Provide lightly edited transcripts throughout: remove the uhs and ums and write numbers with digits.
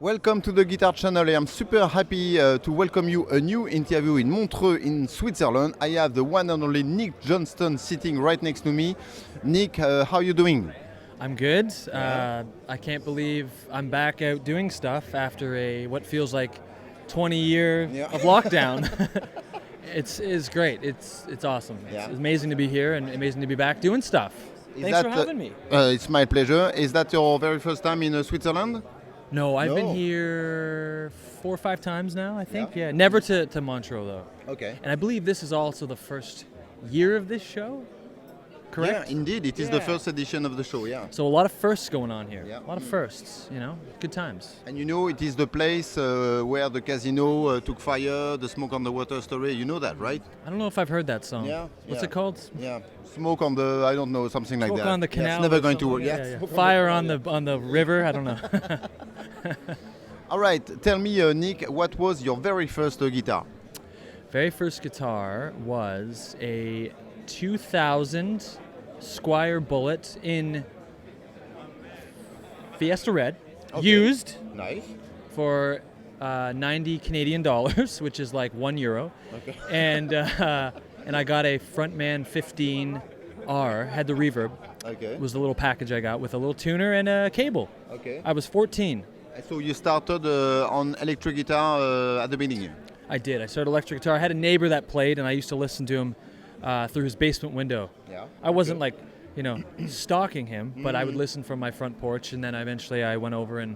Welcome to the Guitar Channel. I am super happy to welcome you a new interview in Montreux in Switzerland. I have the one and only Nick Johnston sitting right next to me. Nick, how are you doing? I'm good. I can't believe I'm back out doing stuff after what feels like 20 years of lockdown. It's great. It's awesome. Yeah. It's amazing to be here and amazing to be back doing stuff. Thanks for having me. It's my pleasure. Is that your very first time in Switzerland? No, I've been here 4 or 5 times now, I think. Yeah. Never to Montreux, though. Okay. And I believe this is also the first year of this show, correct? Yeah, indeed. It is the first edition of the show, yeah. So a lot of firsts going on here. Yeah. A lot of firsts, good times. And it is the place where the casino took fire, the Smoke on the Water story. You know that, right? I don't know if I've heard that song. Yeah. What's it called? Yeah. Smoke on the, I don't know, something like that. Smoke on the canal. Yeah, it's never or going to work. something. Yeah. Yeah. Fire on the river. I don't know. All right. Tell me, Nick, what was your very first guitar? Very first guitar was a 2000 Squire Bullet in Fiesta Red, used Nice. for 90 Canadian dollars, which is like €1. Okay. And I got a Frontman 15R, had the reverb. Okay. It was the little package I got with a little tuner and a cable. Okay. I was 14. So you started on electric guitar at the beginning? I did. I started electric guitar. I had a neighbor that played, and I used to listen to him through his basement window. Yeah. I wasn't stalking him, but I would listen from my front porch, and then eventually I went over and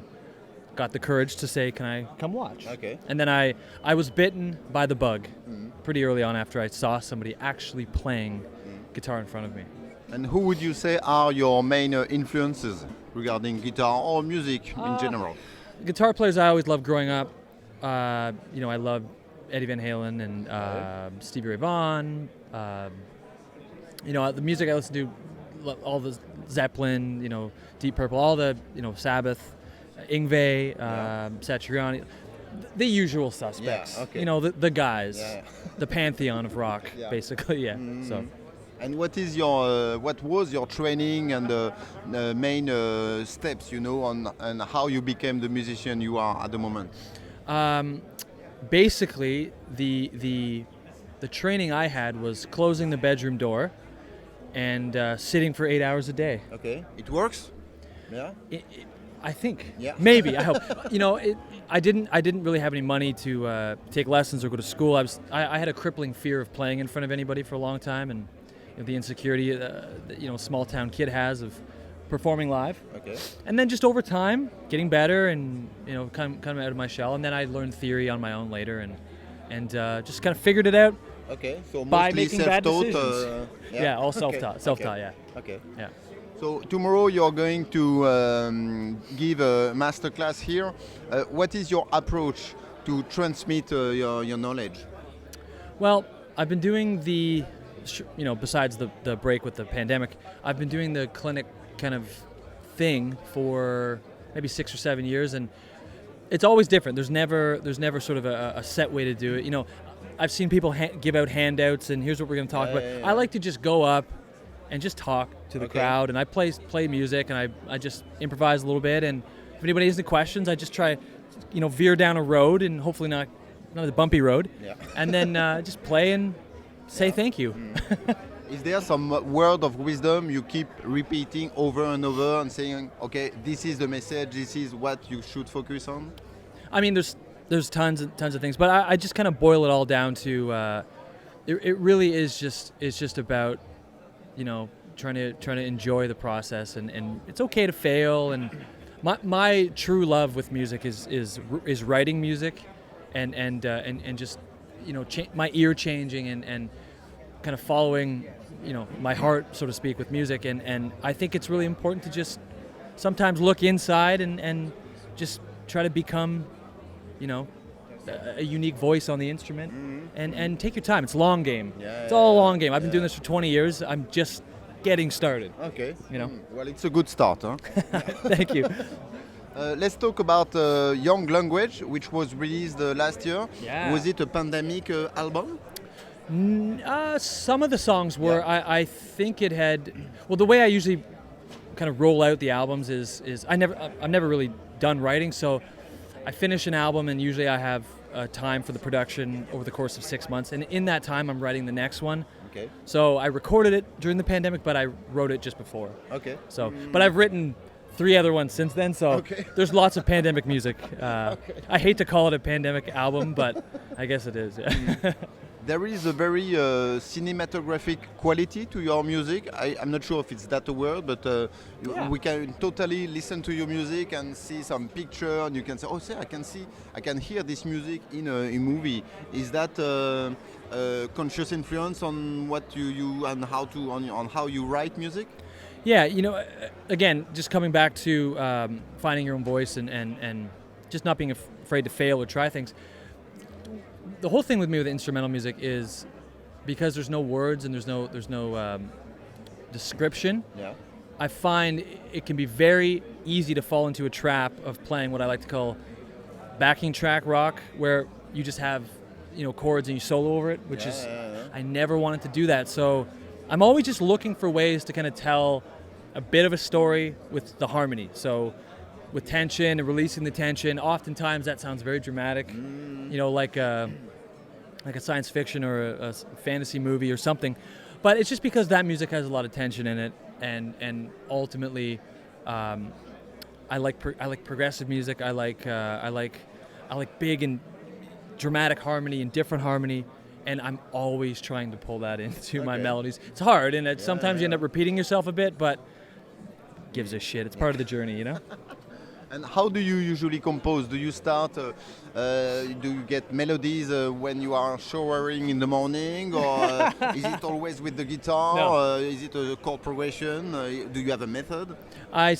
got the courage to say, "Can I come watch?" Okay. And then I was bitten by the bug pretty early on after I saw somebody actually playing guitar in front of me. And who would you say are your main influences regarding guitar or music in general? Guitar players I always loved growing up. I loved Eddie Van Halen and Stevie Ray Vaughan. The music I listen to, all the Zeppelin, Deep Purple, all the, Sabbath, Yngwie, Satriani, the usual suspects. Yeah, okay. The guys, Yeah. the pantheon of rock, Yeah. basically. Yeah. So. And what was your training and the main steps, on how you became the musician you are at the moment? Basically, the training I had was closing the bedroom door and sitting for 8 hours a day. Okay. It works? Yeah. I think. Yeah. Maybe. I hope. I didn't really have any money to take lessons or go to school. I had a crippling fear of playing in front of anybody for a long time, and the insecurity a small town kid has of performing live. Okay. And then just over time, getting better and kind of out of my shell. And then I learned theory on my own later, and just kind of figured it out. Okay. So by mostly making bad self-taught. decisions. Yeah, all self-taught. Self-taught. Okay. Yeah. Okay. Yeah. So tomorrow you're going to give a masterclass here. What is your approach to transmit your knowledge? Well, I've been doing besides the break with the pandemic, I've been doing the clinic kind of thing for maybe 6 or 7 years, and it's always different. There's never sort of a set way to do it. I've seen people give out handouts, and here's what we're going to talk about. Yeah. I like to just go up and just talk to the Okay. crowd, and I play music, and I just improvise a little bit, and if anybody has any questions, I just try, veer down a road, and hopefully not a bumpy road, Yeah. and then just play and say thank you. Is there some word of wisdom you keep repeating over and over and saying, okay, this is the message, this is what you should focus on? I mean, there's tons of things, but I just kind of boil it all down to it really is just about trying to enjoy the process, and it's okay to fail. And my true love with music is writing music, and just my ear changing and kind of following my heart, so to speak, with music, and I think it's really important to just sometimes look inside and just try to become a unique voice on the instrument, and take your time. It's a long game. It's all a long game. I've been doing this for 20 years. I'm just getting started. Okay. You know. Well, it's a good start, huh? Thank you. Let's talk about Young Language, which was released last year. Yeah. Was it a pandemic album? Some of the songs were. I think it had. Well, the way I usually kind of roll out the albums is I've never really done writing, so I finish an album, and usually I have time for the production over the course of 6 months. And in that time, I'm writing the next one. Okay. So I recorded it during the pandemic, but I wrote it just before. Okay. So, but I've written 3 other ones since then. So Okay. there's lots of pandemic music. I hate to call it a pandemic album, but I guess it is. Yeah. There is a very cinematographic quality to your music. I'm not sure if it's that a word, but Yeah. we can totally listen to your music and see some picture, and you can say, "Oh, see, I can hear this music in a movie." Is that conscious influence on what you and on how you write music? Yeah, again, just coming back to finding your own voice and just not being afraid to fail or try things. The whole thing with me with instrumental music is because there's no words and there's no description. Yeah. I find it can be very easy to fall into a trap of playing what I like to call backing track rock, where you just have chords and you solo over it, which is I never wanted to do that. So I'm always just looking for ways to kind of tell a bit of a story with the harmony. So with tension and releasing the tension, oftentimes that sounds very dramatic, like a science fiction or a fantasy movie or something. But it's just because that music has a lot of tension in it, and ultimately, I like progressive music. I like big and dramatic harmony and different harmony. And I'm always trying to pull that into my melodies. It's hard, and sometimes you end up repeating yourself a bit, but gives a shit. It's part of the journey, And how do you usually compose? Do you start? Do you get melodies when you are showering in the morning, or is it always with the guitar? No. Is it a chord progression? Do you have a method? I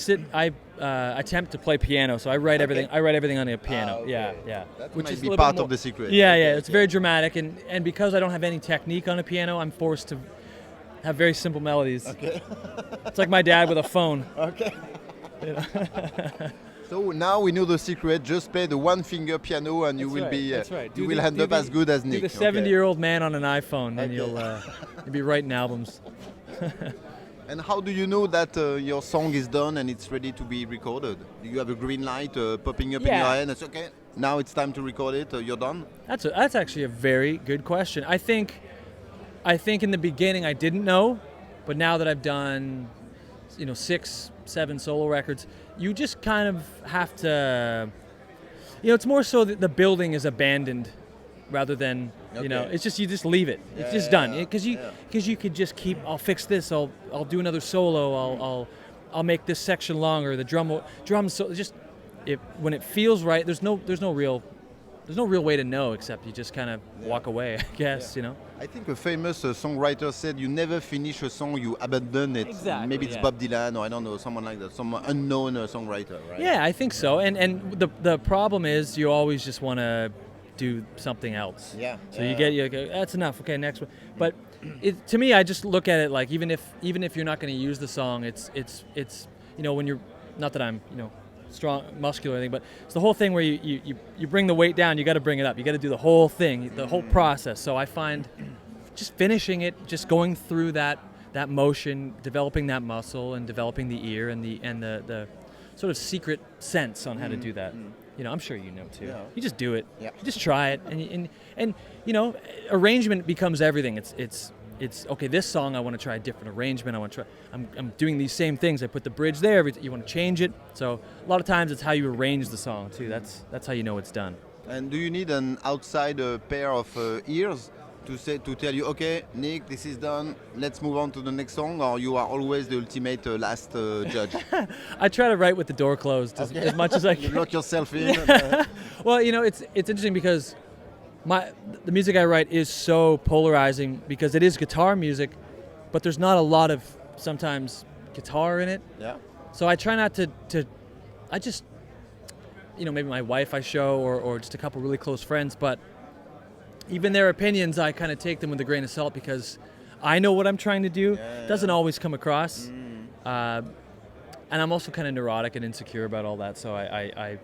attempt to play piano, so I write everything. I write everything on a piano. Okay. Yeah. That Which might is be a little part bit of the secret. Yeah. It's very dramatic, and because I don't have any technique on a piano, I'm forced to have very simple melodies. Okay. It's like my dad with a phone. Okay. So now we know the secret. Just play the one-finger piano, and you will be. That's right. You will end up as good as Nick. Do the 70-year-old man on an iPhone, and you'll be writing albums. And how do you know that your song is done and it's ready to be recorded? Do you have a green light popping up in your head? It's okay. Now it's time to record it. You're done. That's actually a very good question. I think in the beginning I didn't know, but now that I've done 6, 7 solo records, you just kind of have to. It's more so that the building is abandoned rather than it's just you just leave it. It's just done because you could just keep. I'll fix this. I'll do another solo. I'll make this section longer. The drums. So just when it feels right. There's no real way to know except you just kind of walk away. I guess I think a famous songwriter said, "You never finish a song, you abandon it." Exactly, Maybe it's Bob Dylan, or I don't know, someone like that, some unknown songwriter, right? Yeah, I think so. And the problem is you always just want to do something else. Yeah. So you go, that's enough. Okay, next one. But to me, I just look at it like even if you're not going to use the song, it's when you're not that I'm strong, muscular or anything, but it's the whole thing where you bring the weight down. You got to bring it up. You got to do the whole thing, the whole process. So I find just finishing it, just going through that motion, developing that muscle, and developing the ear and the sort of secret sense on how to do that. I'm sure you know too. Yeah. You just do it. Yeah. You just try it, and arrangement becomes everything. It's okay. This song I want to try a different arrangement. I want to try. I'm doing these same things. I put the bridge there. You want to change it. So a lot of times it's how you arrange the song too. That's how you know it's done. And do you need an outside pair of ears to tell you, okay, Nick, this is done. Let's move on to the next song, or you are always the ultimate last judge? I try to write with the door closed as much as I can. You lock yourself in. Well, it's interesting because the music I write is so polarizing because it is guitar music, but there's not a lot of sometimes guitar in it. Yeah. So I try not to I just maybe my wife I show or just a couple really close friends, but even their opinions I kind of take them with a grain of salt because I know what I'm trying to do. It doesn't always come across. And I'm also kind of neurotic and insecure about all that, so I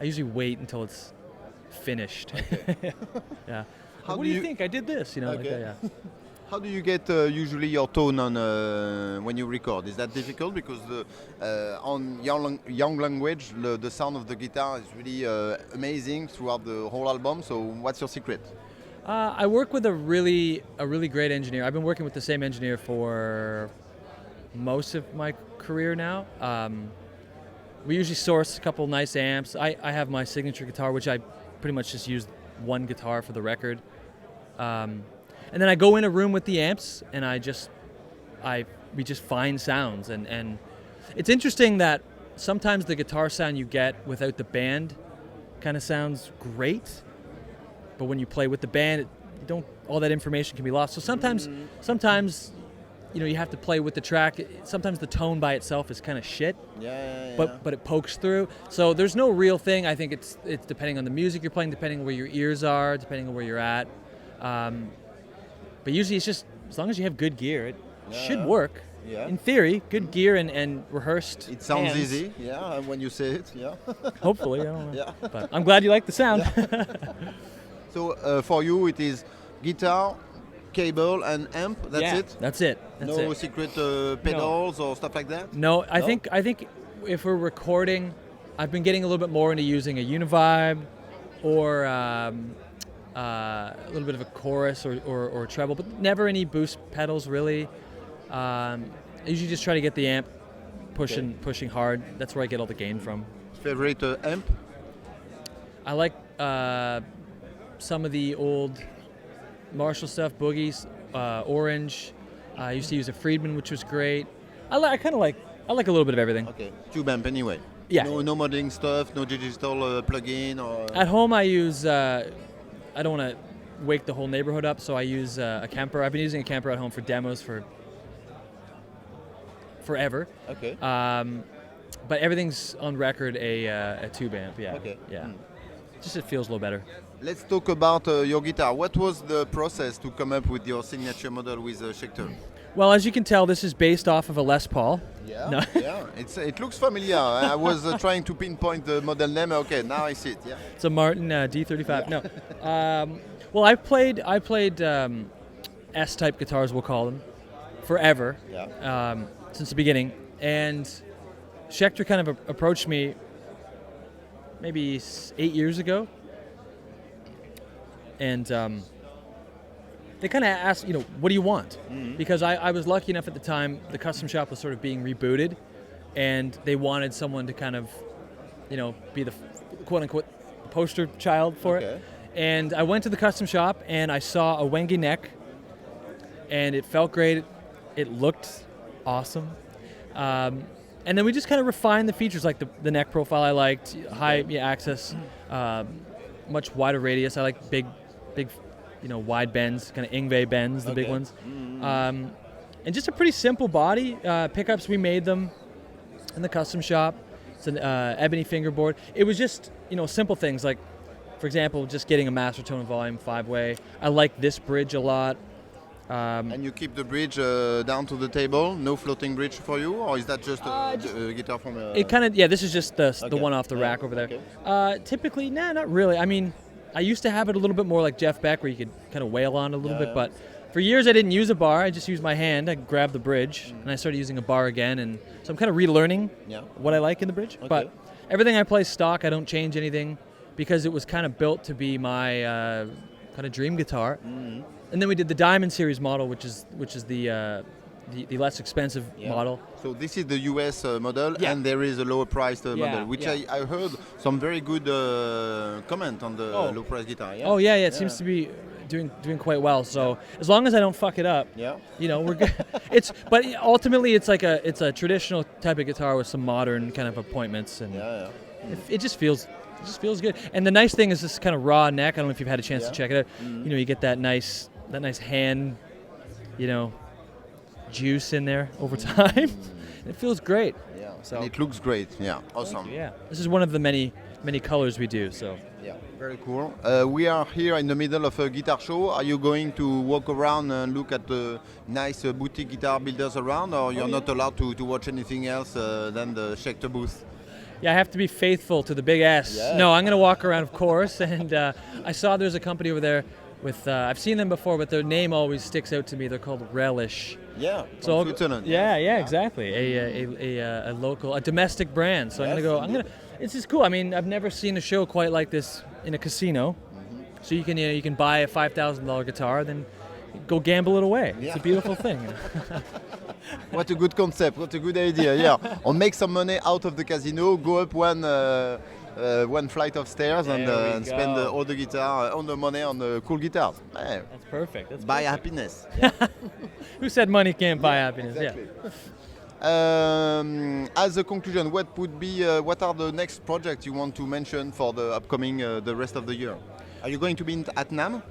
usually wait until it's finished. Okay. Yeah. How What do do you you- think? I did this, Okay. yeah. How do you get usually your tone on when you record? Is that difficult? Because on young language, the sound of the guitar is really amazing throughout the whole album. So what's your secret? I work with a really great engineer. I've been working with the same engineer for most of my career now. We usually source a couple nice amps. I have my signature guitar, which I pretty much just use one guitar for the record. And then I go in a room with the amps, and we just find sounds. And it's interesting that sometimes the guitar sound you get without the band kind of sounds great, but when you play with the band, all that information can be lost. So sometimes, you have to play with the track. Sometimes the tone by itself is kind of shit. Yeah. But it pokes through. So there's no real thing. I think it's depending on the music you're playing, depending on where your ears are, depending on where you're at. But usually it's just, as long as you have good gear, it should work. Yeah. In theory, good gear and rehearsed. It sounds hands. easy, when you say it, Hopefully, I don't know. Yeah. But I'm glad you like the sound. So for you, it is guitar, cable, and amp. That's it. That's it. No secret pedals or stuff like that. No, I think if we're recording, I've been getting a little bit more into using a Univibe or a little bit of a chorus or treble, but never any boost pedals really. I usually just try to get the amp pushing hard. That's where I get all the gain from. Favorite amp? I like some of the old Marshall stuff, Boogies, Orange. I used to use a Friedman, which was great. I like a little bit of everything. Okay, tube amp anyway. Yeah. No modeling stuff, no digital plug-in or. At home, I use. I don't want to wake the whole neighborhood up, so I use a Kemper. I've been using a Kemper at home for demos for forever. Okay. But everything's on record a tube amp. Yeah. Okay. Yeah. Just it feels a little better. Let's talk about your guitar. What was the process to come up with your signature model with Schecter? Well, as you can tell, this is based off of a Les Paul. Yeah, No. yeah. It looks familiar. I was trying to pinpoint the model name. Okay, now I see it. Yeah. It's a Martin D35. No. Well, I played S-type guitars, we'll call them, forever. Yeah. Since the beginning. And Schecter kind of approached me maybe 8 years ago. And they kind of asked, what do you want? Mm-hmm. Because I was lucky enough at the time, the custom shop was sort of being rebooted, and they wanted someone to kind of, be the quote-unquote poster child for it. And I went to the custom shop, and I saw a Wenge neck, and it felt great. It looked awesome. And then we just kind of refined the features, like the neck profile I liked, high access, much wider radius. I like big, wide bends, kind of Yngwie bends, the big ones. Mm-hmm. And just a pretty simple body. Pickups, we made them in the custom shop. It's an ebony fingerboard. It was just, simple things like, for example, just getting a master tone and volume 5-way. I like this bridge a lot. And you keep the bridge down to the table, no floating bridge for you, or is that just a guitar from a... It kind of, this is just the one off the rack over there. Okay. Typically, not really. I mean, I used to have it a little bit more like Jeff Beck, where you could kind of wail on it a little bit, but for years I didn't use a bar. I just used my hand. I grabbed the bridge, and I started using a bar again, and so I'm kind of relearning what I like in the bridge. Okay. But everything I play stock, I don't change anything, because it was kind of built to be my kind of dream guitar. Mm-hmm. And then we did the Diamond Series model, which is the less expensive model. So this is the US model, and there is a lower priced model, which I heard some very good comment on the low price guitar. Yeah? Oh yeah, it seems to be doing quite well. So as long as I don't fuck it up, we're good. But ultimately it's a traditional type of guitar with some modern kind of appointments, and it just feels good. And the nice thing is this kind of raw neck. I don't know if you've had a chance to check it out. Mm-hmm. You get that nice hand, juice in there over time. It feels great. Yeah. So and it looks great. Yeah. Awesome. Yeah. This is one of the many colors we do. So. Yeah. Very cool. We are here in the middle of a guitar show. Are you going to walk around and look at the nice boutique guitar builders around, or you're not allowed to watch anything else than the Schecter booth? Yeah, I have to be faithful to the big S. Yeah. No, I'm going to walk around, of course. And I saw there's a company over there with I've seen them before, but their name always sticks out to me. They're called Relish. Yeah, So I'll- Switzerland. yeah, exactly. A local, a domestic brand. So I'm Yes, gonna go. indeed. It's just cool. I mean, I've never seen a show quite like this in a casino. So you can buy a $5,000 guitar, then go gamble it away. It's Yeah. a beautiful thing. What a good concept, what a good idea, yeah. Or make some money out of the casino, go up one flight of stairs and, There we and spend go. all the guitar, all the money on the cool guitars. Eh, That's perfect. That's buy perfect. happiness. Who said money can't buy happiness? Exactly. Yeah. As a conclusion, what are the next projects you want to mention for the upcoming, the rest of the year? Are you going to be at NAMM?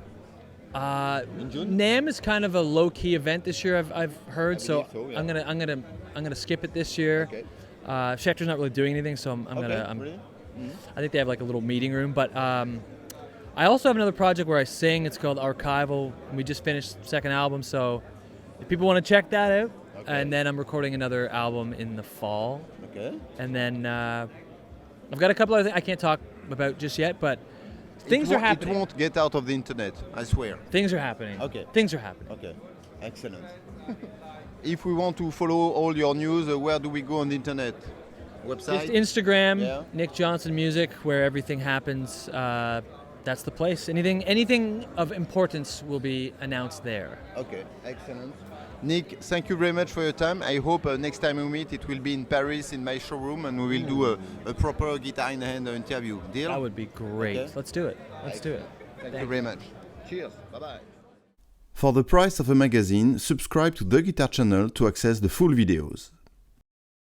In June? NAMM is kind of a low-key event this year. I've heard, so, believe so, yeah. I'm gonna skip it this year. Okay. Schecter's not really doing anything, so Really? I think they have like a little meeting room. But I also have another project where I sing. It's called Archival. And we just finished the second album, so if people want to check that out. Okay. And then I'm recording another album in the fall. Okay. And then I've got a couple other things I can't talk about just yet, but things are happening. It won't get out of the internet, I swear. Things are happening. Okay. Things are happening. Okay, excellent. If we want to follow all your news, where do we go on the internet? Website? Just Instagram, Yeah. Nick Johnston Music, where everything happens. That's the place. Anything of importance will be announced there. Okay, excellent. Nick, thank you very much for your time. I hope next time we meet it will be in Paris in my showroom and we will do a proper guitar in hand interview. Deal? That would be great. Okay. Let's do it. Let's do it. Thank you very much. Cheers. Bye-bye. For the price of a magazine, subscribe to The Guitar Channel to access the full videos.